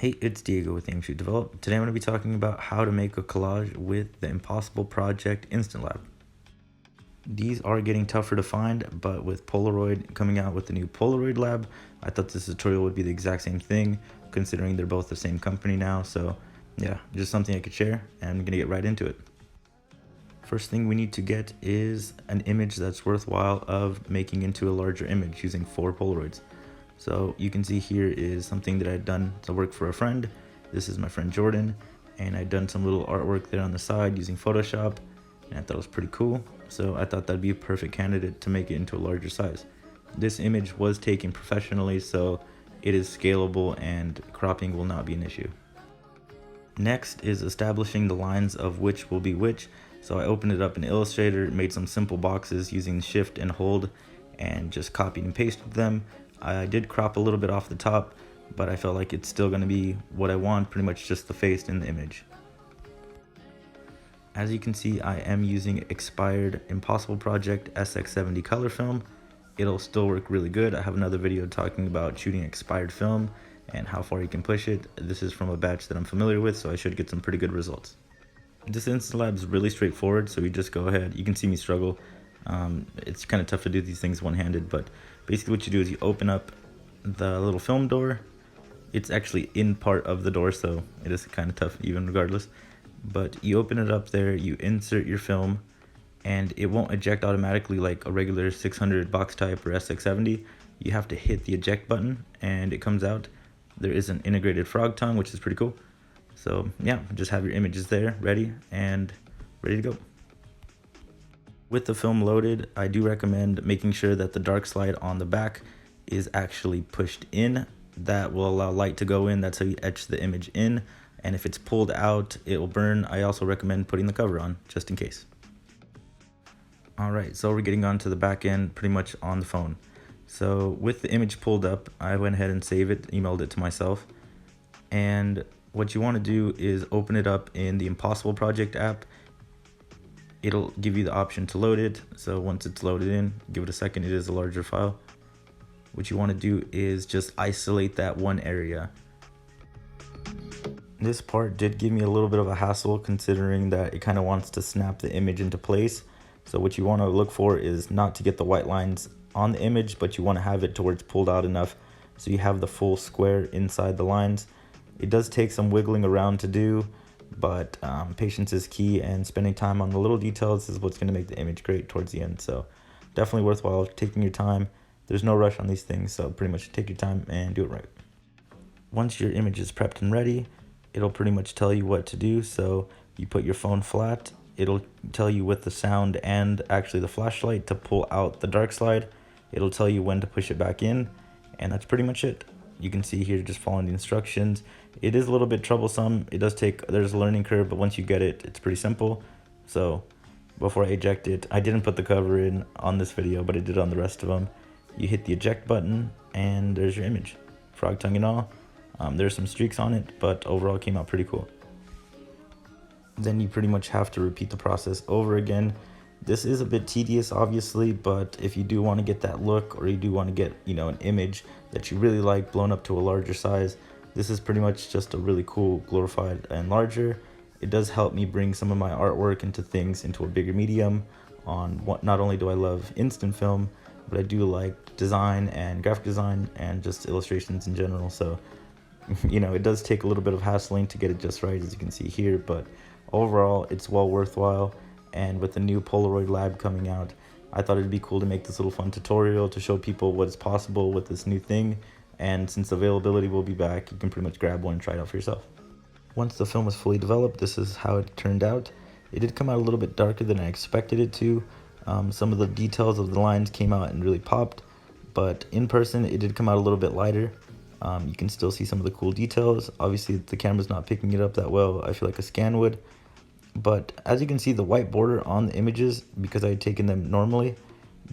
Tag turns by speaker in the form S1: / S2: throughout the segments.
S1: Hey, it's Diego with Aim Shoot Develop. Today I'm going to be talking about how to make a collage with the Impossible Project Instant Lab. These are getting tougher to find, but with Polaroid coming out with the new Polaroid Lab, I thought this tutorial would be the exact same thing, considering they're both the same company now. So yeah, just something I could share, and I'm going to get right into it. First thing we need to get is an image that's worthwhile of making into a larger image using 4 Polaroids. So you can see here is something that I'd done to work for a friend. This is my friend Jordan, and I'd done some little artwork there on the side using Photoshop, and I thought it was pretty cool. So I thought that'd be a perfect candidate to make it into a larger size. This image was taken professionally, so it is scalable and cropping will not be an issue. Next is establishing the lines of which will be which. So I opened it up in Illustrator, made some simple boxes using Shift and Hold, and just copied and pasted them. I did crop a little bit off the top, but I felt like it's still going to be what I want, pretty much just the face in the image. As you can see, I am using expired Impossible Project SX70 color film. It'll still work really good. I have another video talking about shooting expired film and how far you can push it. This is from a batch that I'm familiar with, so I should get some pretty good results. This Instant Lab is really straightforward, so you just go ahead. You can see me struggle. It's kind of tough to do these things one-handed, but basically what you do is you open up the little film door. It's actually in part of the door, so it is kind of tough even regardless. But you open it up there, you insert your film, and it won't eject automatically like a regular 600 box type or SX70. You have to hit the eject button and it comes out. There is an integrated frog tongue, which is pretty cool. So yeah, just have your images there ready to go. With the film loaded, I do recommend making sure that the dark slide on the back is actually pushed in. That will allow light to go in. That's how you etch the image in. And if it's pulled out, it will burn. I also recommend putting the cover on just in case. Alright, so we're getting on to the back end pretty much on the phone. So with the image pulled up, I went ahead and saved it, emailed it to myself. And what you want to do is open it up in the Impossible Project app. It'll give you the option to load it. So once it's loaded in, give it a second, it is a larger file. What you want to do is just isolate that one area. This part did give me a little bit of a hassle considering that it kind of wants to snap the image into place. So what you want to look for is not to get the white lines on the image, but you want to have it to where it's pulled out enough so you have the full square inside the lines. It does take some wiggling around to do, but patience is key, and spending time on the little details is what's going to make the image great towards the end. So definitely worthwhile taking your time. There's no rush on these things, so pretty much take your time and do it right. Once your image is prepped and ready, it'll pretty much tell you what to do. So you put your phone flat, it'll tell you with the sound and actually the flashlight to pull out the dark slide. It'll tell you when to push it back in, and that's pretty much it. You can see here just following the instructions. It is a little bit troublesome. It does take, there's a learning curve, but once you get it, it's pretty simple. So before I eject it, I didn't put the cover in on this video, but I did on the rest of them. You hit the eject button and there's your image, frog tongue and all. There's some streaks on it, but overall it came out pretty cool. Then you pretty much have to repeat the process over again. This is a bit tedious, obviously, but if you do want to get that look, or you do want to get, an image that you really like blown up to a larger size, this is pretty much just a really cool glorified and larger. It does help me bring some of my artwork into a bigger medium. On what, not only do I love instant film, but I do like design and graphic design and just illustrations in general. So it does take a little bit of hassling to get it just right, as you can see here, but overall it's well worthwhile. And with the new Polaroid Lab coming out, I thought it'd be cool to make this little fun tutorial to show people what is possible with this new thing. And since availability will be back, you can pretty much grab one and try it out for yourself. Once the film was fully developed, this is how it turned out. It did come out a little bit darker than I expected it to. Some of the details of the lines came out and really popped, but in person it did come out a little bit lighter. You can still see some of the cool details. Obviously the camera's not picking it up that well, I feel like a scan would. But as you can see, the white border on the images, because I had taken them normally,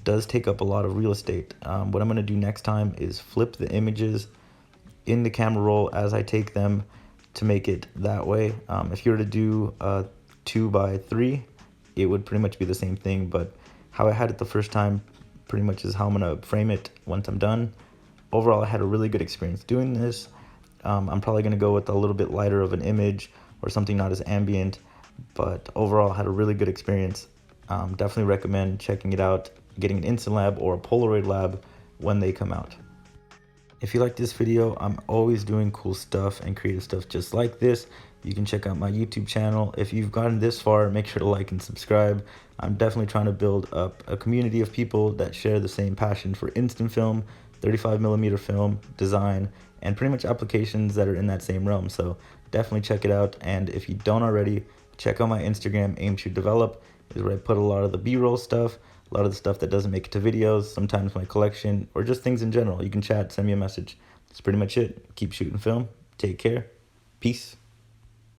S1: does take up a lot of real estate. What I'm going to do next time is flip the images in the camera roll as I take them to make it that way. If you were to do 2x3, it would pretty much be the same thing, but how I had it the first time pretty much is how I'm going to frame it once I'm done. Overall, I had a really good experience doing this. I'm probably going to go with a little bit lighter of an image or something not as ambient, but overall had a really good experience. Definitely recommend checking it out, getting an Instant Lab or a Polaroid Lab when they come out. If you like this video, I'm always doing cool stuff and creative stuff just like this. You can check out my YouTube channel. If you've gotten this far, make sure to like and subscribe. I'm definitely trying to build up a community of people that share the same passion for instant film, 35mm film, design, and pretty much applications that are in that same realm. So definitely check it out. And if you don't already, check out my Instagram, Aim to Develop, is where I put a lot of the B-roll stuff, a lot of the stuff that doesn't make it to videos, sometimes my collection, or just things in general. You can chat, send me a message. That's pretty much it. Keep shooting film. Take care. Peace.